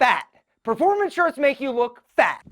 fat. Performance shirts make you look fat.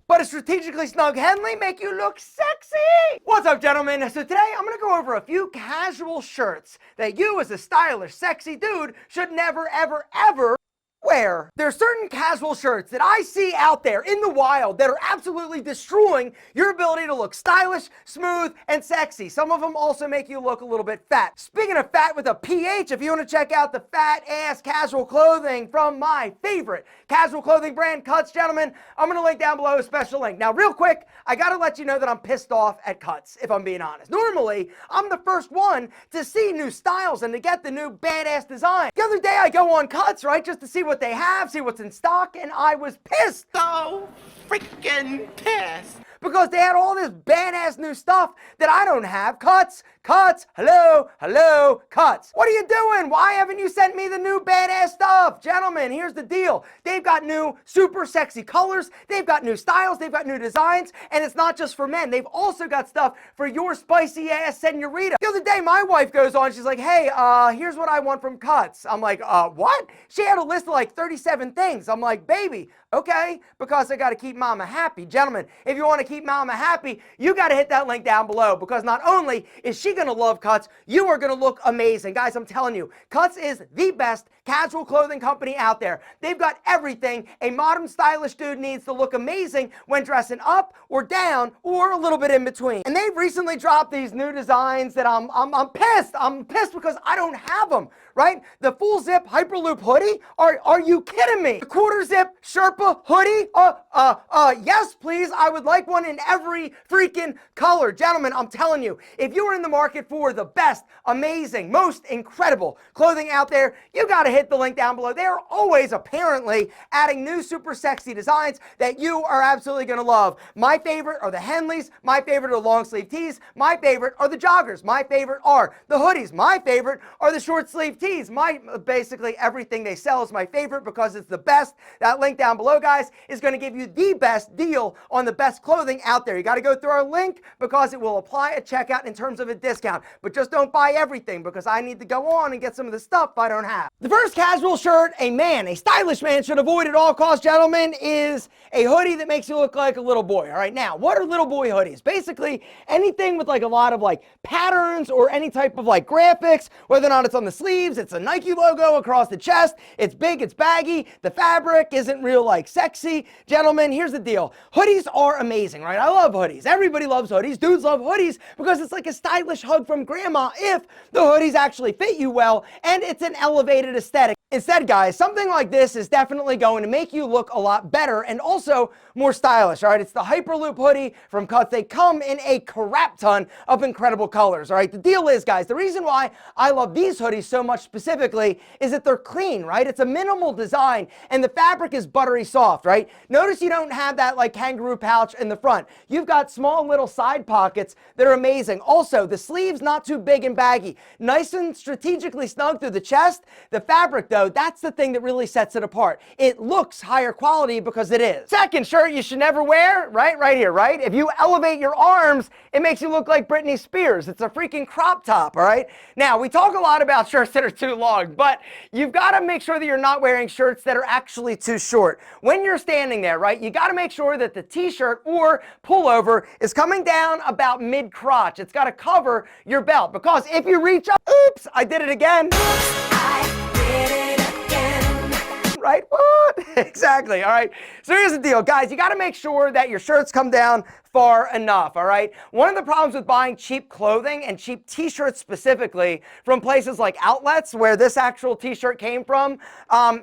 But a strategically snug Henley make you look sexy. What's up, gentlemen? So today I'm gonna go over a few casual shirts that you as a stylish, sexy dude should never, ever wear. There are certain casual shirts that I see out there in the wild that are absolutely destroying your ability to look stylish, smooth, and sexy. Some of them also make you look a little bit fat. Speaking of fat with a PH, if you want to check out the fat ass casual clothing from my favorite casual clothing brand, Cuts, gentlemen, I'm going to link down below a special link. Now, real quick, I got to let you know that I'm pissed off at Cuts, if I'm being honest. Normally, I'm the first one to see new styles and to get the new badass design. The other day, I go on Cuts, right, just to see what they have, see what's in stock, and I was pissed. So freaking pissed. Because they had all this badass new stuff that I don't have. Cuts, hello, Cuts. What are you doing? Why haven't you sent me the new badass stuff? Gentlemen, here's the deal. They've got new super sexy colors, they've got new styles, they've got new designs, and it's not just for men. They've also got stuff for your spicy ass senorita. The other day, my wife goes on, she's like, hey, here's what I want from Cuts. I'm like, what? She had a list of like 37 things. I'm like, baby, okay, because I got to keep mama happy. Gentlemen, if you want to keep mama happy, you got to hit that link down below, because not only is she going to love Cuts, you are going to look amazing. Guys, I'm telling you, Cuts is the best casual clothing company out there. They've got everything a modern stylish dude needs to look amazing when dressing up or down or a little bit in between. And they've recently dropped these new designs that I'm pissed. I'm pissed because I don't have them, right? The full zip hyperloop hoodie? Are you kidding me? The quarter zip Sherpa hoodie? Yes, please. I would like one in every freaking color. Gentlemen, I'm telling you, if you are in the market for the best, amazing, most incredible clothing out there, you got to hit the link down below. They are always apparently adding new super sexy designs that you are absolutely going to love. My favorite are the Henleys. My favorite are the long sleeve tees. My favorite are the joggers. My favorite are the hoodies. My favorite are the short sleeve tees. Basically everything they sell is my favorite because it's the best. That link down below, guys, is going to give you the best deal on the best clothing out there. You got to go through our link because it will apply at checkout in terms of a discount. But just don't buy everything because I need to go on and get some of the stuff I don't have. The first casual shirt a stylish man should avoid at all costs, gentlemen, is a hoodie that makes you look like a little boy. All right, now, what are little boy hoodies? Basically, anything with like a lot of like patterns or any type of like graphics, whether or not it's on the sleeves, it's a Nike logo across the chest, it's big, it's baggy, the fabric isn't real like sexy. Gentlemen, here's the deal. Hoodies are amazing, right? I love hoodies. Everybody loves hoodies. Dudes love hoodies because it's like a stylish hug from grandma if the hoodies actually fit you well and it's an elevated aesthetic. Instead, guys, something like this is definitely going to make you look a lot better and also more stylish, all right? It's the Hyperloop hoodie from Cuts. They come in a crap ton of incredible colors, all right? The deal is, guys, the reason why I love these hoodies so much specifically is that they're clean, right? It's a minimal design and the fabric is buttery soft, right? Notice you don't have that like kangaroo pouch in the front. You've got small little side pockets that are amazing. Also, the sleeves not too big and baggy. Nice and strategically snug through the chest. The fabric, though, that's the thing that really sets it apart. It looks higher quality because it is. Second shirt you should never wear, right here, right? If you elevate your arms, it makes you look like Britney Spears. It's a freaking crop top, all right? Now, we talk a lot about shirts that are too long, but you've got to make sure that you're not wearing shirts that are actually too short. When you're standing there, right, you got to make sure that the t-shirt or pullover is coming down about mid-crotch. It's got to cover your belt because if you reach up, oops, I did it again. Right? What? Exactly. All right. So here's the deal, guys. You got to make sure that your shirts come down far enough. All right. One of the problems with buying cheap clothing and cheap t-shirts specifically from places like outlets where this actual t-shirt came from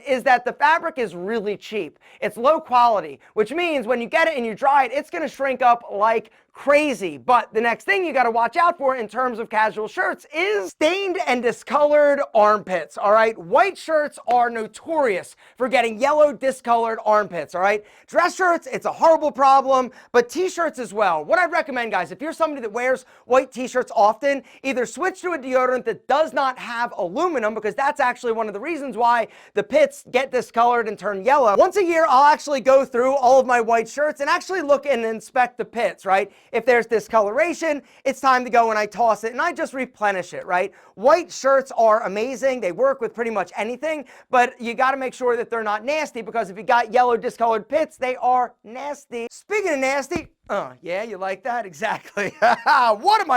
is that the fabric is really cheap. It's low quality, which means when you get it and you dry it, it's going to shrink up like crazy. But the next thing you got to watch out for in terms of casual shirts is stained and discolored armpits. All right. White shirts are notorious for getting yellow discolored armpits. All right. Dress shirts, it's a horrible problem, but t-shirts as well. What I'd recommend, guys, if you're somebody that wears white t-shirts often, either switch to a deodorant that does not have aluminum, because that's actually one of the reasons why the pits get discolored and turn yellow. Once a year, I'll actually go through all of my white shirts and actually look and inspect the pits, right? If there's discoloration, it's time to go and I toss it and I just replenish it, right? White shirts are amazing. They work with pretty much anything, but you got to make sure that they're not nasty, because if you got yellow discolored pits, they are nasty. Speaking of nasty, yeah, you like that? Exactly. What am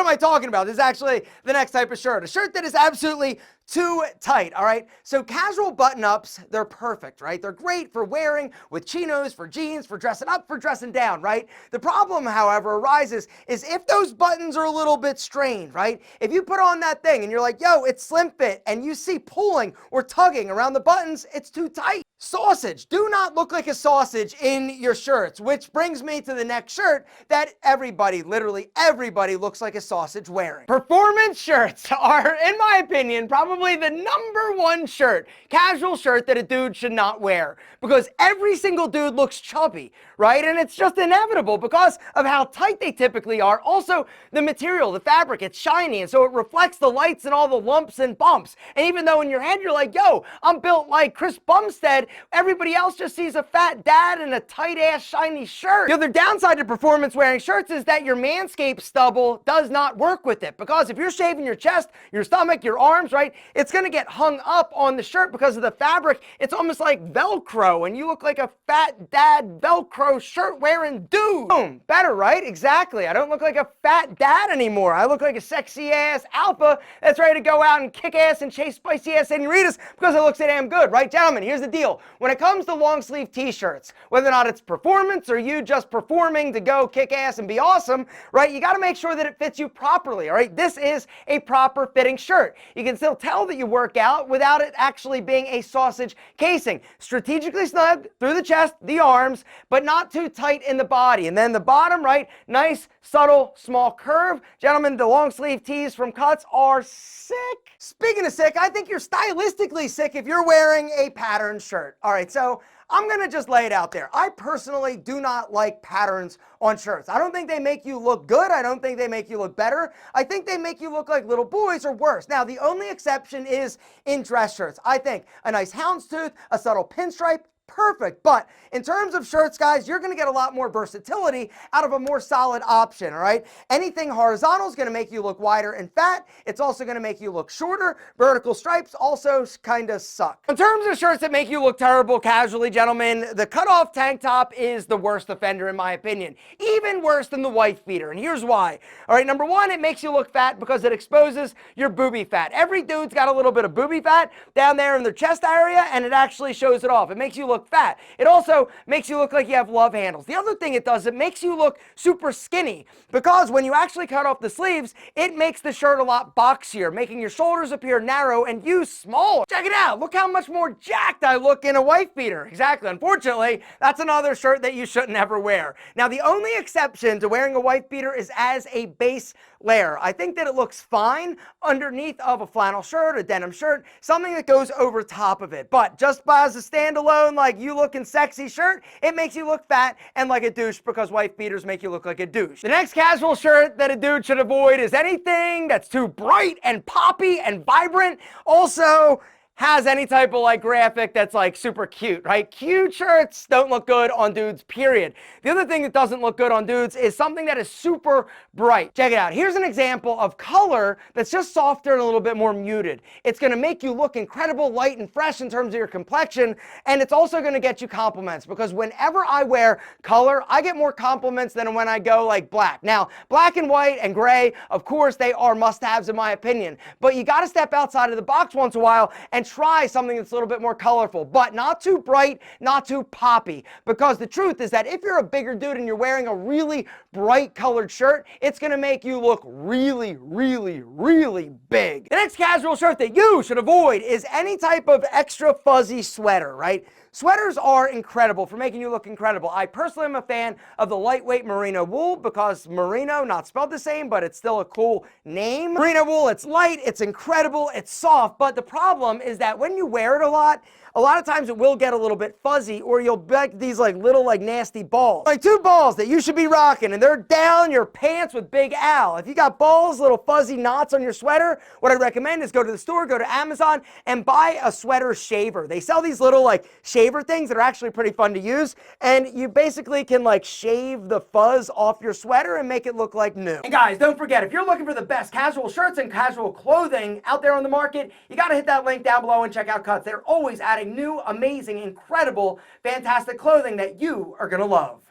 I talking about? This is actually the next type of shirt. A shirt that is absolutely too tight, all right? So casual button-ups, they're perfect, right? They're great for wearing with chinos, for jeans, for dressing up, for dressing down, right? The problem, however, arises is if those buttons are a little bit strained, right? If you put on that thing and you're like, yo, it's slim fit, and you see pulling or tugging around the buttons, it's too tight. Sausage. Do not look like a sausage in your shirts, which brings me to the next shirt that everybody, literally everybody, looks like a sausage wearing. Performance shirts are, in my opinion, probably the #1 shirt, casual shirt that a dude should not wear, because every single dude looks chubby, right? And it's just inevitable because of how tight they typically are. Also, the material, the fabric, it's shiny, and so it reflects the lights and all the lumps and bumps. And even though in your head you're like, yo, I'm built like Chris Bumstead, everybody else just sees a fat dad in a tight-ass shiny shirt. The other downside to performance wearing shirts is that your Manscaped stubble does not work with it, because if you're shaving your chest, your stomach, your arms, right, it's gonna get hung up on the shirt because of the fabric. It's almost like Velcro, and you look like a fat dad Velcro shirt wearing dude. Boom, better, right? Exactly. I don't look like a fat dad anymore. I look like a sexy ass alpha that's ready to go out and kick ass and chase spicy ass senoritas because it looks so damn good, right? Gentlemen, here's the deal. When it comes to long sleeve t-shirts, whether or not it's performance or you just performing to go kick ass and be awesome, right, you got to make sure that it fits you properly, all right? This is a proper fitting shirt. You can still tell that you work out without it actually being a sausage casing. Strategically snug through the chest, the arms, but not too tight in the body. And then the bottom, right, nice, subtle, small curve. Gentlemen, the long sleeve tees from Cuts are sick. Speaking of sick, I think you're stylistically sick if you're wearing a patterned shirt. All right, so I'm gonna just lay it out there. I personally do not like patterns on shirts. I don't think they make you look good. I don't think they make you look better. I think they make you look like little boys or worse. Now, the only exception is in dress shirts. I think a nice houndstooth, a subtle pinstripe, perfect. But in terms of shirts, guys, you're going to get a lot more versatility out of a more solid option, all right? Anything horizontal is going to make you look wider and fat. It's also going to make you look shorter. Vertical stripes also kind of suck. In terms of shirts that make you look terrible casually, gentlemen, the cutoff tank top is the worst offender in my opinion. Even worse than the wife beater, and here's why. All right, number one, it makes you look fat because it exposes your booby fat. Every dude's got a little bit of booby fat down there in their chest area, and it actually shows it off. It makes you look fat. It also makes you look like you have love handles. The other thing it does, it makes you look super skinny, because when you actually cut off the sleeves, it makes the shirt a lot boxier, making your shoulders appear narrow and you smaller. Check it out. Look how much more jacked I look in a wife beater. Exactly. Unfortunately, that's another shirt that you shouldn't ever wear. Now, the only exception to wearing a wife beater is as a base layer. I think that it looks fine underneath of a flannel shirt, a denim shirt, something that goes over top of it. But just by as a standalone, like you looking sexy shirt, it makes you look fat and like a douche, because wife beaters make you look like a douche. The next casual shirt that a dude should avoid is anything that's too bright and poppy and vibrant. Also has any type of like graphic that's like super cute, right? Cute shirts don't look good on dudes, period. The other thing that doesn't look good on dudes is something that is super bright. Check it out. Here's an example of color that's just softer and a little bit more muted. It's gonna make you look incredible, light and fresh in terms of your complexion, and it's also gonna get you compliments, because whenever I wear color, I get more compliments than when I go like black. Now, black and white and gray, of course, they are must-haves in my opinion, but you gotta step outside of the box once in a while and try something that's a little bit more colorful, but not too bright, not too poppy, because the truth is that if you're a bigger dude and you're wearing a really bright colored shirt, it's gonna make you look really, really, really big. The next casual shirt that you should avoid is any type of extra fuzzy sweater, right? Sweaters are incredible for making you look incredible. I personally am a fan of the lightweight merino wool, because merino, not spelled the same, but it's still a cool name. Merino wool, it's light, it's incredible, it's soft, but the problem is that when you wear it a lot, a lot of times it will get a little bit fuzzy, or you'll get these like little like nasty balls. Like 2 balls that you should be rocking, and they're down your pants with Big Al. If you got balls, little fuzzy knots on your sweater, what I recommend is go to the store, go to Amazon, and buy a sweater shaver. They sell these little like shaver things that are actually pretty fun to use, and you basically can like shave the fuzz off your sweater and make it look like new. And guys, don't forget, if you're looking for the best casual shirts and casual clothing out there on the market, you got to hit that link down below and check out Cuts. They're always adding new, amazing, incredible, fantastic clothing that you are going to love.